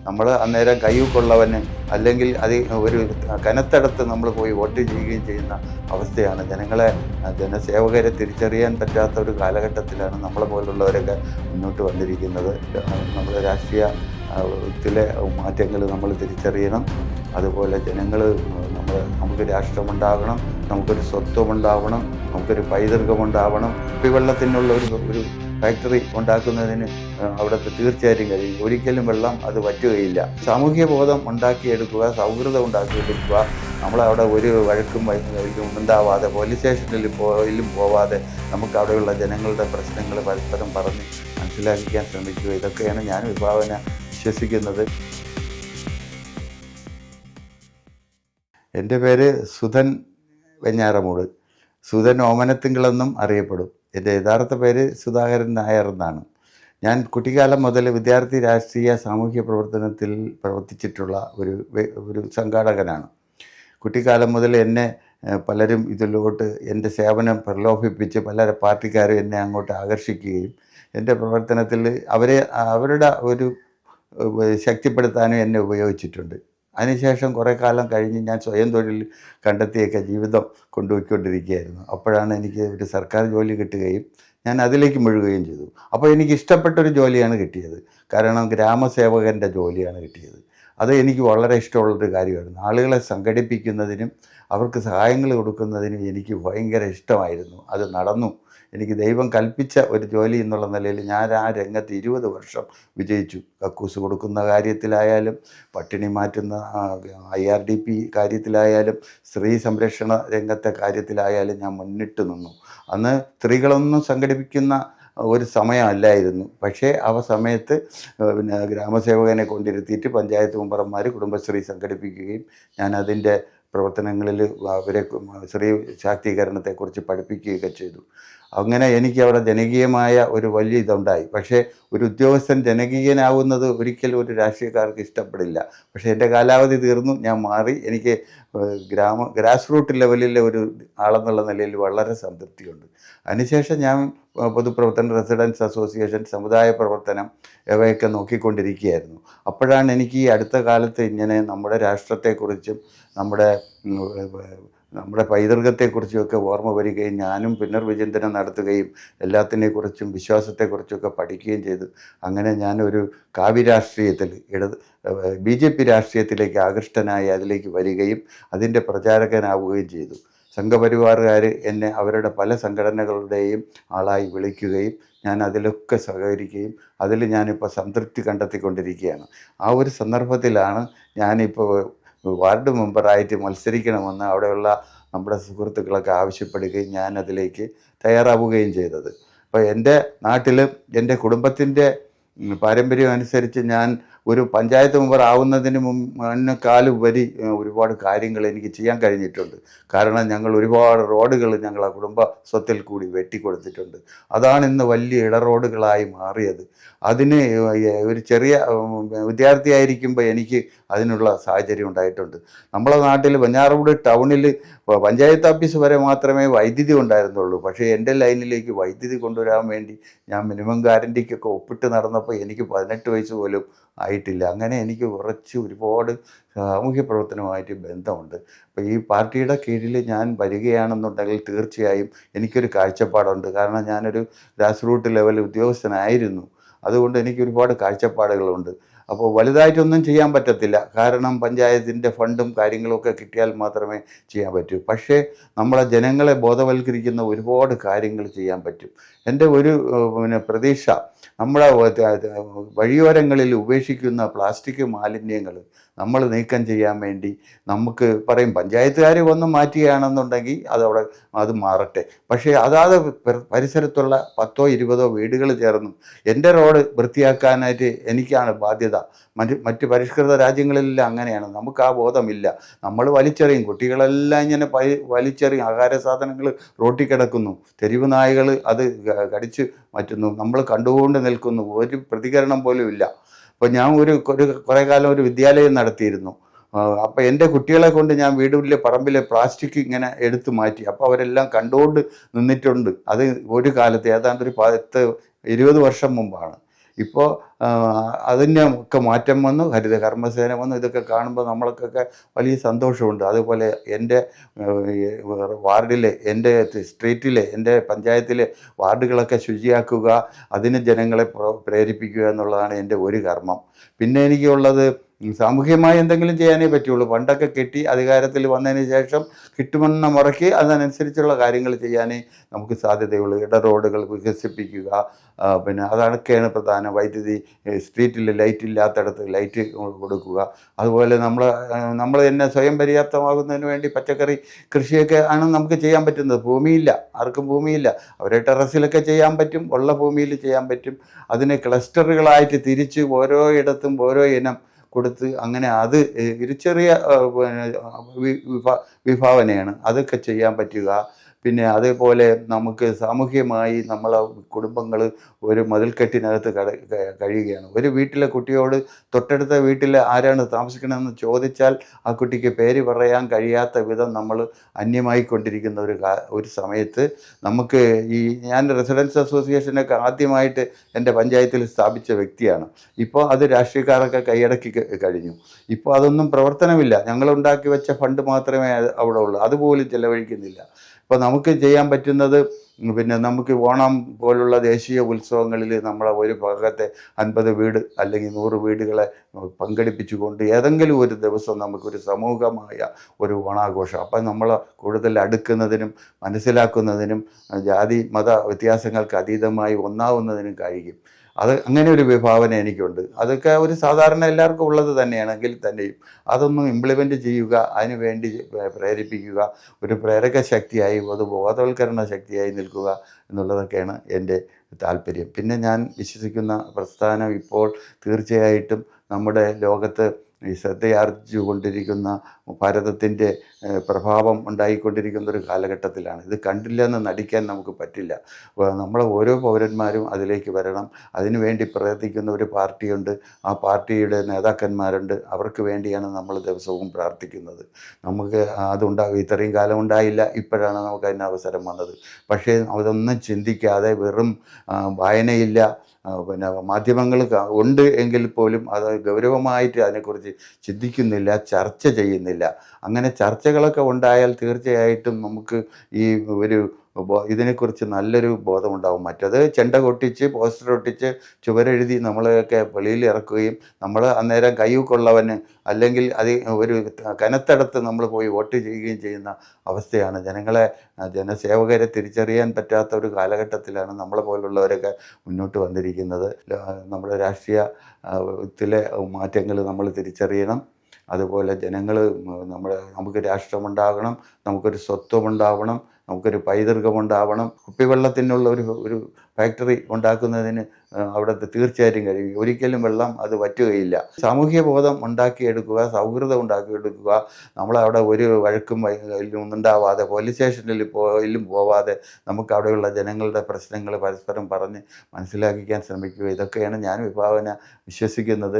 നമ്മൾ അന്നേരം കയ്യൂക്കുള്ളവന് അല്ലെങ്കിൽ അത് ഒരു കനത്തടത്ത് നമ്മൾ പോയി വോട്ട് ചെയ്യുകയും ചെയ്യുന്ന അവസ്ഥയാണ്. ജനസേവകരെ തിരിച്ചറിയാൻ പറ്റാത്ത ഒരു കാലഘട്ടത്തിലാണ് നമ്മളെ പോലുള്ളവരൊക്കെ മുന്നോട്ട് വന്നിരിക്കുന്നത്. നമ്മൾ രാഷ്ട്രീയത്തിലെ മാറ്റങ്ങൾ നമ്മൾ തിരിച്ചറിയണം. അതുപോലെ ജനങ്ങൾ നമുക്ക് രാഷ്ട്രമുണ്ടാകണം, നമുക്കൊരു സ്വത്വമുണ്ടാവണം, നമുക്കൊരു പൈതൃകമുണ്ടാവണം. കുപ്പിവെള്ളത്തിനുള്ള ഒരു ഫാക്ടറി ഉണ്ടാക്കുന്നതിന് അവിടെ തീർച്ചയായിട്ടും കഴിയും. ഒരിക്കലും വെള്ളം അത് വറ്റുകയില്ല. സാമൂഹ്യ ബോധം ഉണ്ടാക്കിയെടുക്കുക, സൗഹൃദം ഉണ്ടാക്കിയെടുക്കുക. നമ്മളവിടെ ഒരു വഴക്കും ഉണ്ടാവാതെ പോലീസ് സ്റ്റേഷനിലും പോവാതെ നമുക്ക് അവിടെയുള്ള ജനങ്ങളുടെ പ്രശ്നങ്ങൾ പരസ്പരം പറഞ്ഞ് മനസ്സിലാക്കിക്കാൻ ശ്രമിക്കുക. ഇതൊക്കെയാണ് ഞാൻ വിശ്വസിക്കുന്നത്. എൻ്റെ പേര് സുധൻ വെഞ്ഞാറമൂട്. സുധൻ ഓമനത്തിങ്കളെന്നും അറിയപ്പെടും. എൻ്റെ യഥാർത്ഥ പേര് സുധാകരൻ നായർ എന്നാണ്. ഞാൻ കുട്ടിക്കാലം മുതൽ വിദ്യാർത്ഥി രാഷ്ട്രീയ സാമൂഹ്യ പ്രവർത്തനത്തിൽ പ്രവർത്തിച്ചിട്ടുള്ള ഒരു സംഘാടകനാണ്. കുട്ടിക്കാലം മുതൽ എന്നെ പലരും ഇതിലോട്ട് എൻ്റെ സേവനം പ്രലോഭിപ്പിച്ച് പല പാർട്ടിക്കാരും എന്നെ അങ്ങോട്ട് ആകർഷിക്കുകയും എൻ്റെ പ്രവർത്തനത്തിൽ അവരുടെ ഒരു ശക്തിപ്പെടുത്താനും എന്നെ ഉപയോഗിച്ചിട്ടുണ്ട്. അതിനുശേഷം കുറേ കാലം കഴിഞ്ഞ് ഞാൻ സ്വയം തൊഴിൽ കണ്ടെത്തിയൊക്കെ ജീവിതം കൊണ്ടുപോയിക്കൊണ്ടിരിക്കുകയായിരുന്നു. അപ്പോഴാണ് എനിക്ക് ഒരു സർക്കാർ ജോലി കിട്ടുകയും ഞാൻ അതിലേക്ക് മുഴുകുകയും ചെയ്തു. അപ്പോൾ എനിക്ക് ഇഷ്ടപ്പെട്ടൊരു ജോലിയാണ് കിട്ടിയത്. കാരണം ഗ്രാമസേവകൻ്റെ ജോലിയാണ് കിട്ടിയത്. അത് എനിക്ക് വളരെ ഇഷ്ടമുള്ളൊരു കാര്യമായിരുന്നു. ആളുകളെ സംഘടിപ്പിക്കുന്നതിനും അവർക്ക് സഹായങ്ങൾ കൊടുക്കുന്നതിനും എനിക്ക് ഭയങ്കര ഇഷ്ടമായിരുന്നു. അത് നടന്നു. എനിക്ക് ദൈവം കൽപ്പിച്ച ഒരു ജോലി എന്നുള്ള നിലയിൽ ഞാൻ ആ രംഗത്ത് 20 വർഷം വിജയിച്ചു. കക്കൂസ് കൊടുക്കുന്ന കാര്യത്തിലായാലും, പട്ടിണി മാറ്റുന്ന IRDP കാര്യത്തിലായാലും, സ്ത്രീ സംരക്ഷണ രംഗത്തെ കാര്യത്തിലായാലും ഞാൻ മുന്നിട്ട് നിന്നു. അന്ന് സ്ത്രീകളൊന്നും സംഘടിപ്പിക്കുന്ന ഒരു സമയമല്ലായിരുന്നു. പക്ഷേ ആ സമയത്ത് ഗ്രാമസേവകനെ കൊണ്ടിരുത്തിയിട്ട് പഞ്ചായത്ത് മെമ്പർമാർ കുടുംബശ്രീ സംഘടിപ്പിക്കുകയും ഞാൻ അതിൻ്റെ പ്രവർത്തനങ്ങളിൽ അവരെ സ്ത്രീ ശാക്തീകരണത്തെക്കുറിച്ച് പഠിപ്പിക്കുകയൊക്കെ ചെയ്തു. അങ്ങനെ എനിക്ക് അവിടെ ജനകീയമായ ഒരു വലിയ ഇതുണ്ടായി. പക്ഷേ ഒരു ഉദ്യോഗസ്ഥൻ ജനകീയനാവുന്നത് ഒരിക്കലും ഒരു രാഷ്ട്രീയക്കാർക്ക് ഇഷ്ടപ്പെടില്ല. പക്ഷേ എൻ്റെ കാലാവധി തീർന്നു, ഞാൻ മാറി. എനിക്ക് ഗ്രാസ് റൂട്ട് ലെവലിലെ ഒരു ആളെന്നുള്ള നിലയിൽ വളരെ സംതൃപ്തിയുണ്ട്. അതിനുശേഷം ഞാൻ പൊതുപ്രവർത്തനം, റെസിഡൻസ് അസോസിയേഷൻ, സമുദായ പ്രവർത്തനം ഇവയൊക്കെ നോക്കിക്കൊണ്ടിരിക്കുകയായിരുന്നു. അപ്പോഴാണ് എനിക്ക് ഈ അടുത്ത കാലത്ത് ഇങ്ങനെ നമ്മുടെ രാഷ്ട്രത്തെക്കുറിച്ചും നമ്മുടെ പൈതൃകത്തെക്കുറിച്ചുമൊക്കെ ഓർമ്മ വരികയും ഞാനും പുനർവിചിന്തനം നടത്തുകയും എല്ലാത്തിനെക്കുറിച്ചും വിശ്വാസത്തെക്കുറിച്ചൊക്കെ പഠിക്കുകയും ചെയ്തു. അങ്ങനെ ഞാനൊരു കാവ്യരാഷ്ട്രീയത്തിൽ BJP രാഷ്ട്രീയത്തിലേക്ക് ആകൃഷ്ടനായി അതിലേക്ക് വരികയും അതിൻ്റെ പ്രചാരകനാവുകയും ചെയ്തു. സംഘപരിവാറുകാർ എന്നെ അവരുടെ പല സംഘടനകളുടെയും ആളായി വിളിക്കുകയും ഞാൻ അതിലൊക്കെ സഹകരിക്കുകയും അതിൽ ഞാനിപ്പോൾ സംതൃപ്തി കണ്ടെത്തിക്കൊണ്ടിരിക്കുകയാണ്. ആ ഒരു സന്ദർഭത്തിലാണ് ഞാനിപ്പോൾ വാർഡ് മെമ്പറായിട്ട് മത്സരിക്കണമെന്ന് അവിടെയുള്ള നമ്മുടെ സുഹൃത്തുക്കളൊക്കെ ആവശ്യപ്പെടുകയും ഞാൻ അതിലേക്ക് തയ്യാറാവുകയും ചെയ്തത്. അപ്പോൾ എൻ്റെ നാട്ടിൽ എൻ്റെ കുടുംബത്തിൻ്റെ പാരമ്പര്യം അനുസരിച്ച് ഞാൻ ഒരു പഞ്ചായത്ത് മെമ്പർ ആവുന്നതിന് മുന്നേക്കാളുപരി ഒരുപാട് കാര്യങ്ങൾ എനിക്ക് ചെയ്യാൻ കഴിഞ്ഞിട്ടുണ്ട്. കാരണം ഞങ്ങൾ ഒരുപാട് റോഡുകൾ ഞങ്ങളെ കുടുംബ സ്വത്തിൽ കൂടി വെട്ടിക്കൊടുത്തിട്ടുണ്ട്. അതാണ് ഇന്ന് വലിയ ഇടറോഡുകളായി മാറിയത്. അതിന് ഒരു ചെറിയ വിദ്യാർത്ഥിയായിരിക്കുമ്പോൾ എനിക്ക് അതിനുള്ള സാഹചര്യം ഉണ്ടായിട്ടുണ്ട്. നമ്മളെ നാട്ടിൽ വെഞ്ഞാറമൂട് ടൗണിൽ പഞ്ചായത്ത് ഓഫീസ് വരെ മാത്രമേ വൈദ്യുതി ഉണ്ടായിരുന്നുള്ളൂ. പക്ഷേ എൻ്റെ ലൈനിലേക്ക് വൈദ്യുതി കൊണ്ടുവരാൻ വേണ്ടി ഞാൻ മിനിമം ഗ്യാരണ്ടിക്കൊക്കെ ഒപ്പിട്ട് നടന്നപ്പോൾ എനിക്ക് 18 വയസ്സ് പോലും ആയിട്ടില്ല. അങ്ങനെ എനിക്ക് ഒരുപാട് സാമൂഹ്യ പ്രവർത്തനവുമായിട്ട് ബന്ധമുണ്ട്. അപ്പോൾ ഈ പാർട്ടിയുടെ കീഴിൽ ഞാൻ വരികയാണെന്നുണ്ടെങ്കിൽ തീർച്ചയായും എനിക്കൊരു കാഴ്ചപ്പാടുണ്ട്. കാരണം ഞാനൊരു ഗ്രാസ് റൂട്ട് ലെവൽ ഉദ്യോഗസ്ഥനായിരുന്നു. അതുകൊണ്ട് എനിക്ക് ഒരുപാട് കാഴ്ചപ്പാടുകളുണ്ട്. അപ്പോൾ വലുതായിട്ടൊന്നും ചെയ്യാൻ പറ്റത്തില്ല. കാരണം പഞ്ചായത്തിൻ്റെ ഫണ്ടും കാര്യങ്ങളൊക്കെ കിട്ടിയാൽ മാത്രമേ ചെയ്യാൻ പറ്റൂ. പക്ഷേ നമ്മളെ ജനങ്ങളെ ബോധവൽക്കരിക്കുന്ന ഒരുപാട് കാര്യങ്ങൾ ചെയ്യാൻ പറ്റും. എൻ്റെ ഒരു പ്രതീക്ഷ നമ്മളെ വഴിയോരങ്ങളിൽ ഉപേക്ഷിക്കുന്ന പ്ലാസ്റ്റിക് മാലിന്യങ്ങൾ നമ്മൾ നീക്കം ചെയ്യാൻ വേണ്ടി നമുക്ക് പറയും പഞ്ചായത്തുകാർ വന്ന് മാറ്റുകയാണെന്നുണ്ടെങ്കിൽ അത് മാറട്ടെ. പക്ഷേ അതാത് പരിസരത്തുള്ള 10ഓ 20ഓ വീടുകൾ ചേർന്ന് എൻ്റെ റോഡ് വൃത്തിയാക്കാനായിട്ട് എനിക്കാണ് ബാധ്യത. മറ്റ് പരിഷ്കൃത രാജ്യങ്ങളിലെല്ലാം അങ്ങനെയാണ്. നമുക്ക് ആ ബോധമില്ല. നമ്മൾ വലിച്ചെറിയും. കുട്ടികളെല്ലാം ഇങ്ങനെ വലിച്ചെറിയും. ആഹാര സാധനങ്ങൾ റോട്ടിൽ കിടക്കുന്നു. തെരുവ് നായകൾ അത് കടിച്ച് മാറ്റുന്നു. നമ്മൾ കണ്ടുകൊണ്ട് നിൽക്കുന്നു. ഒരു പ്രതികരണം പോലും ഇല്ല. അപ്പോൾ ഞാൻ കുറേ കാലം ഒരു വിദ്യാലയം നടത്തിയിരുന്നു. അപ്പോൾ എൻ്റെ കുട്ടികളെ കൊണ്ട് ഞാൻ വീടിലെ പറമ്പിലെ പ്ലാസ്റ്റിക് ഇങ്ങനെ എടുത്തു മാറ്റി. അപ്പോൾ അവരെല്ലാം കണ്ടുകൊണ്ട് നിന്നിട്ടുണ്ട്. അത് ഒരു കാലത്ത് ഏതാണ്ട് ഒരു 10-20 വർഷം മുമ്പാണ്. ഇപ്പോൾ അതിന് ഒക്കെ മാറ്റം വന്നു, ഹരിത കർമ്മസേന വന്നു. ഇതൊക്കെ കാണുമ്പോൾ നമ്മൾക്കൊക്കെ വലിയ സന്തോഷമുണ്ട്. അതുപോലെ എൻ്റെ വാർഡിലെ, എൻ്റെ സ്ട്രീറ്റിലെ, എൻ്റെ പഞ്ചായത്തിലെ വാർഡുകളൊക്കെ ശുചിയാക്കുക, അതിന് ജനങ്ങളെ പ്രേരിപ്പിക്കുക എന്നുള്ളതാണ് എൻ്റെ ഒരു കർമ്മം. പിന്നെ എനിക്കുള്ളത് സാമൂഹ്യമായി എന്തെങ്കിലും ചെയ്യാനേ പറ്റുള്ളൂ. പണ്ടൊക്കെ കെട്ടി അധികാരത്തിൽ വന്നതിന് ശേഷം കിട്ടുമെന്ന മുറയ്ക്ക് അതിനനുസരിച്ചുള്ള കാര്യങ്ങൾ ചെയ്യാനേ നമുക്ക് സാധ്യതയുള്ളൂ. ഇടറോഡുകൾ വികസിപ്പിക്കുക, പിന്നെ അതൊക്കെയാണ് പ്രധാനം. വൈദ്യുതി, സ്ട്രീറ്റിൽ ലൈറ്റ് ഇല്ലാത്തടത്ത് ലൈറ്റ് കൊടുക്കുക. അതുപോലെ നമ്മൾ തന്നെ സ്വയം പര്യാപ്തമാകുന്നതിന് വേണ്ടി പച്ചക്കറി കൃഷിയൊക്കെ ആണ് നമുക്ക് ചെയ്യാൻ പറ്റുന്നത്. ഭൂമിയില്ല, ആർക്കും ഭൂമിയില്ല. അവരെ ടെറസിലൊക്കെ ചെയ്യാൻ പറ്റും, ഉള്ള ഭൂമിയിൽ ചെയ്യാൻ പറ്റും. അതിനെ ക്ലസ്റ്ററുകളായിട്ട് തിരിച്ച് ഓരോ ഇടത്തും ഓരോ ഇനം കൊടുത്ത് അങ്ങനെ അത് ഒരു ചെറിയ വിഭാവനയാണ്, അതൊക്കെ ചെയ്യാൻ പറ്റുക. പിന്നെ അതേപോലെ നമുക്ക് സാമൂഹ്യമായി നമ്മളെ കുടുംബങ്ങൾ ഒരു മതിൽക്കെട്ടിനകത്ത് കഴിയുകയാണ്. ഒരു വീട്ടിലെ കുട്ടിയോട് തൊട്ടടുത്ത വീട്ടിൽ ആരാണ് താമസിക്കണമെന്ന് ചോദിച്ചാൽ ആ കുട്ടിക്ക് പേര് പറയാൻ കഴിയാത്ത വിധം നമ്മൾ അന്യമായിക്കൊണ്ടിരിക്കുന്ന ഒരു സമയത്ത് നമുക്ക് ഞാൻ റെസിഡൻസ് അസോസിയേഷനൊക്കെ ആദ്യമായിട്ട് എൻ്റെ പഞ്ചായത്തിൽ സ്ഥാപിച്ച വ്യക്തിയാണ്. ഇപ്പോൾ അത് രാഷ്ട്രീയക്കാരൊക്കെ കൈയടക്കി കഴിഞ്ഞു. ഇപ്പോൾ അതൊന്നും പ്രവർത്തനമില്ല. ഞങ്ങളുണ്ടാക്കി വെച്ച ഫണ്ട് മാത്രമേ അവിടെ ഉള്ളൂ, അതുപോലും ചെലവഴിക്കുന്നില്ല. ഇപ്പോൾ നമുക്ക് ചെയ്യാൻ പറ്റുന്നത്, പിന്നെ നമുക്ക് ഓണം പോലുള്ള ദേശീയ ഉത്സവങ്ങളിൽ നമ്മളെ ഒരു ഭാഗത്തെ 50 വീട് അല്ലെങ്കിൽ 100 വീടുകളെ പങ്കെടുപ്പിച്ചുകൊണ്ട് ഏതെങ്കിലും ഒരു ദിവസം നമുക്കൊരു സമൂഹമായ ഒരു ഓണാഘോഷം, അപ്പം നമ്മൾ കൂടുതൽ അടുക്കുന്നതിനും മനസ്സിലാക്കുന്നതിനും ജാതി മത വ്യത്യാസങ്ങൾക്ക് അതീതമായി ഒന്നാവുന്നതിനും കഴിയും. അങ്ങനെ ഒരു വിഭാവന എനിക്കുണ്ട്. അതൊക്കെ ഒരു സാധാരണ എല്ലാവർക്കും ഉള്ളത് തന്നെയാണെങ്കിൽ തന്നെയും അതൊന്നും ഇംപ്ലിമെൻറ്റ് ചെയ്യുക, അതിനു വേണ്ടി പ്രേരിപ്പിക്കുക, ഒരു പ്രേരക ശക്തിയായി, ഒരു ബോധവൽക്കരണ ശക്തിയായി നിൽക്കുക എന്നുള്ളതൊക്കെയാണ് എൻ്റെ താല്പര്യം. പിന്നെ ഞാൻ വിശ്വസിക്കുന്ന പ്രസ്ഥാനം ഇപ്പോൾ തീർച്ചയായിട്ടും നമ്മുടെ ലോകത്ത് ഈ ശ്രദ്ധയാർജിച്ചുകൊണ്ടിരിക്കുന്ന ഭാരതത്തിൻ്റെ പ്രഭാവം ഉണ്ടായിക്കൊണ്ടിരിക്കുന്ന ഒരു കാലഘട്ടത്തിലാണ്. ഇത് കണ്ടില്ല എന്ന് നടിക്കാൻ നമുക്ക് പറ്റില്ല. നമ്മളെ ഓരോ പൗരന്മാരും അതിലേക്ക് വരണം. അതിനുവേണ്ടി പ്രവർത്തിക്കുന്ന ഒരു പാർട്ടിയുണ്ട്, ആ പാർട്ടിയുടെ നേതാക്കന്മാരുണ്ട്. അവർക്ക് വേണ്ടിയാണ് നമ്മൾ ദിവസവും പ്രാർത്ഥിക്കുന്നത്. നമുക്ക് ഇത്രയും കാലം ഉണ്ടായില്ല, ഇപ്പോഴാണ് നമുക്ക് അതിന് അവസരം വന്നത്. പക്ഷേ അതൊന്നും ചിന്തിക്കാതെ വെറും വായനയില്ല, പിന്നെ മാധ്യമങ്ങൾ ഉണ്ട് എങ്കിൽ പോലും അത് ഗൗരവമായിട്ട് അതിനെക്കുറിച്ച് ചിന്തിക്കുന്നില്ല, ചർച്ച ചെയ്യുന്നില്ല. അങ്ങനെ ചർച്ചകളൊക്കെ ഉണ്ടായാൽ തീർച്ചയായിട്ടും നമുക്ക് ഈ ഇതിനെക്കുറിച്ച് നല്ലൊരു ബോധമുണ്ടാകും. മറ്റത് ചെണ്ട കൊട്ടിച്ച് പോസ്റ്റർ ഒട്ടിച്ച് ചുവരെഴുതി നമ്മളെയൊക്കെ വെളിയിൽ ഇറക്കുകയും നമ്മൾ അന്നേരം കയ്യൂക്കുള്ളവന് അല്ലെങ്കിൽ ഒരു കനത്തടത്ത് നമ്മൾ പോയി വോട്ട് ചെയ്യുകയും ചെയ്യുന്ന അവസ്ഥയാണ്. ജനസേവകരെ തിരിച്ചറിയാൻ പറ്റാത്ത ഒരു കാലഘട്ടത്തിലാണ് നമ്മളെ പോലുള്ളവരൊക്കെ മുന്നോട്ട് വന്നിരിക്കുന്നത്. നമ്മുടെ രാഷ്ട്രീയത്തിലെ മാറ്റങ്ങൾ നമ്മൾ തിരിച്ചറിയണം. അതുപോലെ ജനങ്ങൾ നമുക്ക് രാഷ്ട്രമുണ്ടാകണം, നമുക്കൊരു സ്വത്വമുണ്ടാവണം, നമുക്കൊരു പൈതൃകമുണ്ടാവണം. കുപ്പിവെള്ളത്തിനുള്ള ഒരു ഫാക്ടറി ഉണ്ടാക്കുന്നതിന് അവിടെ തീർച്ചയായിട്ടും കഴിയും. ഒരിക്കലും വെള്ളം അത് വറ്റുകയില്ല. സാമൂഹ്യ ബോധം ഉണ്ടാക്കിയെടുക്കുക, സൗഹൃദം ഉണ്ടാക്കിയെടുക്കുക. നമ്മളവിടെ ഒരു വഴക്കും ഉണ്ടാവാതെ, പോലീസ് സ്റ്റേഷനിൽ പോവാതെ നമുക്ക് അവിടെയുള്ള ജനങ്ങളുടെ പ്രശ്നങ്ങൾ പരസ്പരം പറഞ്ഞ് മനസ്സിലാക്കിക്കാൻ ശ്രമിക്കുക. ഇതൊക്കെയാണ് ഞാൻ വിശ്വസിക്കുന്നത്.